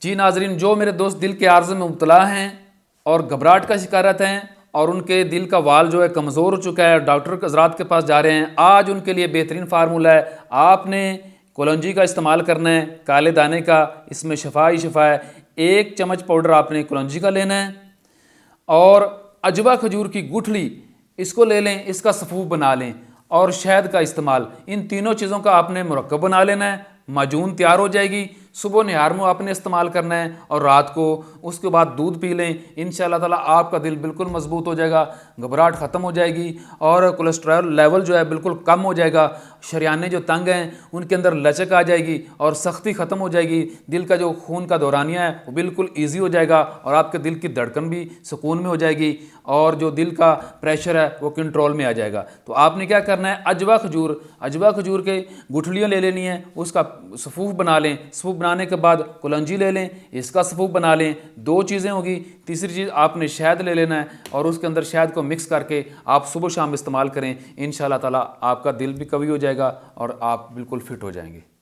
जी नाजरीन, जो मेरे दोस्त दिल के आर्ज़ में मुब्तला हैं और घबराहट का शिकारत हैं और उनके दिल का वाल जो है कमज़ोर हो चुका है, डॉक्टर हज़रात के पास जा रहे हैं, आज उनके लिए बेहतरीन फार्मूला है। आपने कलौंजी का इस्तेमाल करना है, काले दाने का, इसमें शफा ही शफा है। 1 चम्मच पाउडर आपने कलौंजी का लेना है और अजवा खजूर की गुठली इसको ले लें, इसका सफ़ूफ बना लें और शहद का इस्तेमाल, इन तीनों चीज़ों का आपने मुरक्कब बना लेना है। माजून तैयार हो जाएगी। सुबह निहार में आपने इस्तेमाल करना है और रात को उसके बाद दूध पी लें। इंशाअल्लाह ताला आपका दिल बिल्कुल मजबूत हो जाएगा, घबराहट ख़त्म हो जाएगी और कोलेस्ट्रॉल लेवल जो है बिल्कुल कम हो जाएगा। शरियाने जो तंग हैं उनके अंदर लचक आ जाएगी और सख्ती ख़त्म हो जाएगी। दिल का जो खून का दौरानिया है वो बिल्कुल ईजी हो जाएगा और आपके दिल की धड़कन भी सुकून में हो जाएगी और जो दिल का प्रेशर है वो कंट्रोल में आ जाएगा। तो आपने क्या करना है, अजवा खजूर के गुठलियाँ ले लेनी है, उसका सफ़ूफ बना लें। सफ़ूफ बनाने के बाद कलौंजी ले लें, इसका सफ़ूफ बना लें। 2 चीज़ें होगी। तीसरी चीज़ आपने शहद ले लेना है और उसके अंदर शहद को मिक्स करके आप सुबह शाम इस्तेमाल करें। इंशाअल्लाह ताला आपका दिल भी कवी हो जाएगा और आप बिल्कुल फिट हो जाएंगे।